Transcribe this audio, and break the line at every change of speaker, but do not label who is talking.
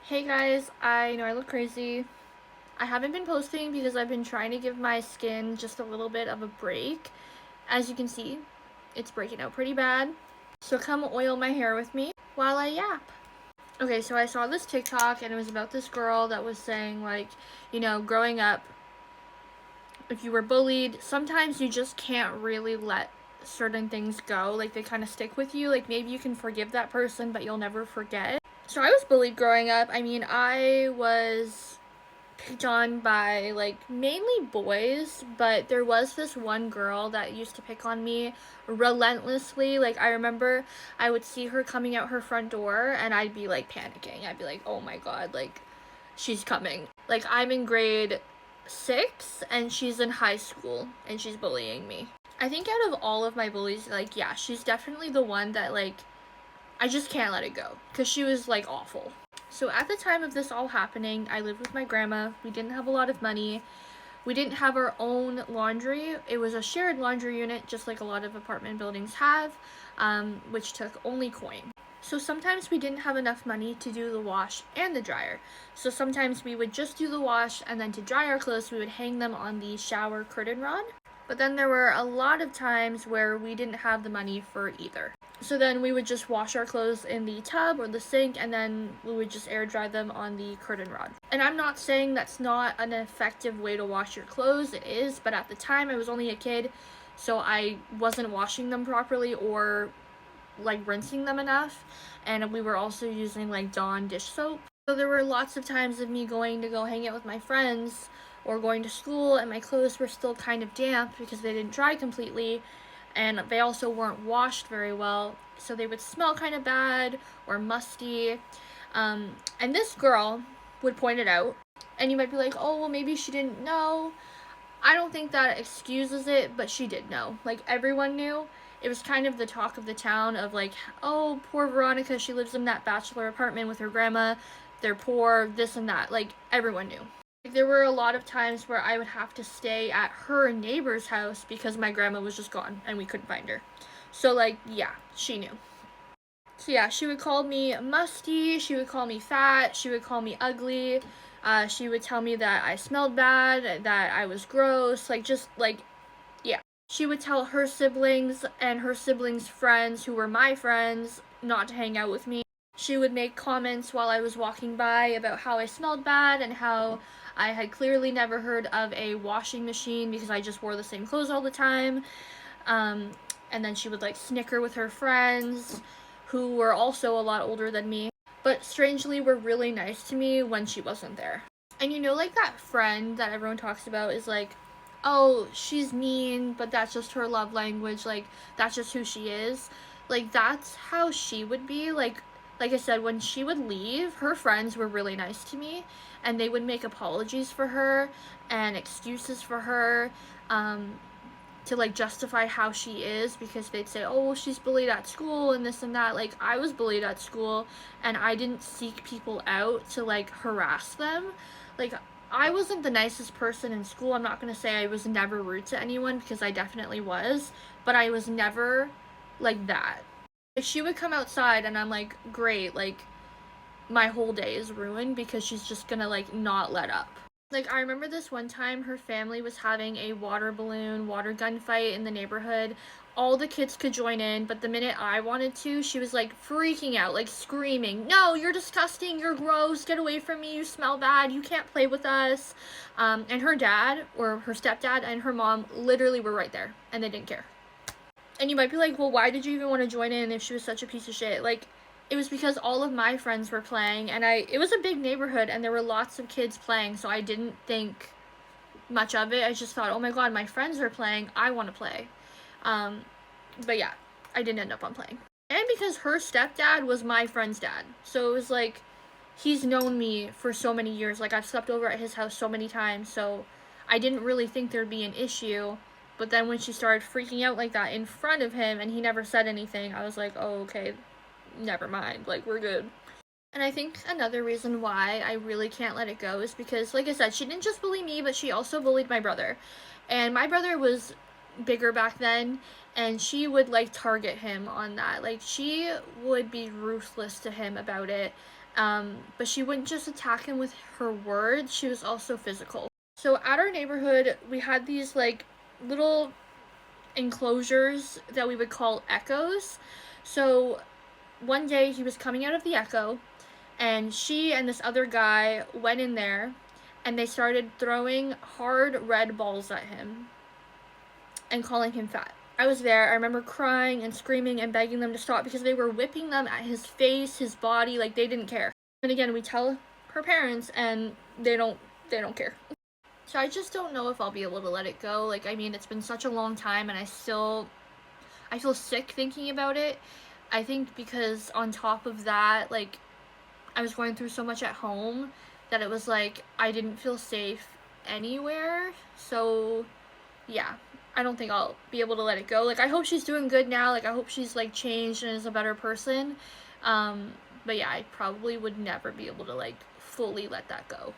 Hey guys, I know I look crazy. I haven't been posting because I've been trying to give my skin just a little bit of a break. As you can see, it's breaking out pretty bad. So come oil my hair with me while I yap. Okay, so I saw this TikTok and it was about this girl that was saying, like, growing up, if you were bullied, sometimes you just can't really let certain things go. Like, they kind of stick with you. Like, maybe you can forgive that person, but you'll never forget. So I was bullied growing up. I mean, I was picked on by like mainly boys, but there was this one girl that used to pick on me relentlessly. Like, I remember I would see her coming out her front door and I'd be like panicking. I'd be like, oh my god, like she's coming. Like, I'm in grade 6 and she's in high school and she's bullying me. I think out of all of my bullies, like, yeah, she's definitely the one that, like, I just can't let it go because she was like awful. So at the time of this all happening, I lived with my grandma. We didn't have a lot of money. We didn't have our own laundry. It was a shared laundry unit, just like a lot of apartment buildings have, which took only coin. So sometimes we didn't have enough money to do the wash and the dryer. So sometimes we would just do the wash, and then to dry our clothes, we would hang them on the shower curtain rod. But then there were a lot of times where we didn't have the money for either. So then we would just wash our clothes in the tub or the sink, and then we would just air dry them on the curtain rod. And I'm not saying that's not an effective way to wash your clothes, it is, but at the time I was only a kid, so I wasn't washing them properly or like rinsing them enough, and we were also using like Dawn dish soap. So there were lots of times of me going to go hang out with my friends or going to school, and my clothes were still kind of damp because they didn't dry completely, and they also weren't washed very well, so they would smell kind of bad or musty. And this girl would point it out, and you might be like, oh, well, maybe she didn't know. I don't think that excuses it, but she did know. Like, everyone knew. It was kind of the talk of the town of like, oh, poor Veronica, she lives in that bachelor apartment with her grandma. They're poor, this and that. Like, everyone knew. There were a lot of times where I would have to stay at her neighbor's house because my grandma was just gone and we couldn't find her. So, like, yeah, she knew. So, yeah, she would call me musty, she would call me fat, she would call me ugly, she would tell me that I smelled bad, that I was gross, like, just, like, yeah. She would tell her siblings and her siblings' friends, who were my friends, not to hang out with me. She would make comments while I was walking by about how I smelled bad and how I had clearly never heard of a washing machine because I just wore the same clothes all the time. And then she would like snicker with her friends, who were also a lot older than me, but strangely were really nice to me when she wasn't there. And like that friend that everyone talks about is like, oh, she's mean, but that's just her love language, like, that's just who she is. Like, that's how she would be. Like I said, when she would leave, her friends were really nice to me, and they would make apologies for her and excuses for her, to like justify how she is, because they'd say, oh, well, she's bullied at school and this and that. Like, I was bullied at school and I didn't seek people out to like harass them. Like, I wasn't the nicest person in school. I'm not going to say I was never rude to anyone, because I definitely was, but I was never like that. If she would come outside and I'm like, great, like, my whole day is ruined because she's just gonna like not let up. Like, I remember this one time her family was having a water gun fight in the neighborhood. All the kids could join in, but the minute I wanted to, she was like freaking out, like screaming, no, you're disgusting, you're gross, get away from me, you smell bad, you can't play with us. And her dad, or her stepdad, and her mom literally were right there, and they didn't care. And you might be like, well, why did you even want to join in if she was such a piece of shit? Like, it was because all of my friends were playing, and it was a big neighborhood, and there were lots of kids playing, so I didn't think much of it. I just thought, oh my god, my friends are playing, I want to play. But yeah, I didn't end up on playing. And because her stepdad was my friend's dad, so it was like, he's known me for so many years. Like, I've slept over at his house so many times, so I didn't really think there'd be an issue. But then when she started freaking out like that in front of him and he never said anything, I was like, oh, okay, never mind, like, we're good. And I think another reason why I really can't let it go is because, like I said, she didn't just bully me, but she also bullied my brother. And my brother was bigger back then, and she would like target him on that. Like, she would be ruthless to him about it. But she wouldn't just attack him with her words, she was also physical. So at our neighborhood, we had these like little enclosures that we would call echoes. So one day he was coming out of the echo, and she and this other guy went in there and they started throwing hard red balls at him and calling him fat. I was there. I remember crying and screaming and begging them to stop because they were whipping them at his face, his body, like they didn't care. And again, we tell her parents and they don't care. So I just don't know if I'll be able to let it go. Like, I mean, it's been such a long time and I feel sick thinking about it. I think because on top of that, like, I was going through so much at home that it was like I didn't feel safe anywhere. So yeah, I don't think I'll be able to let it go. Like, I hope she's doing good now. Like, I hope she's like changed and is a better person. But yeah, I probably would never be able to like fully let that go.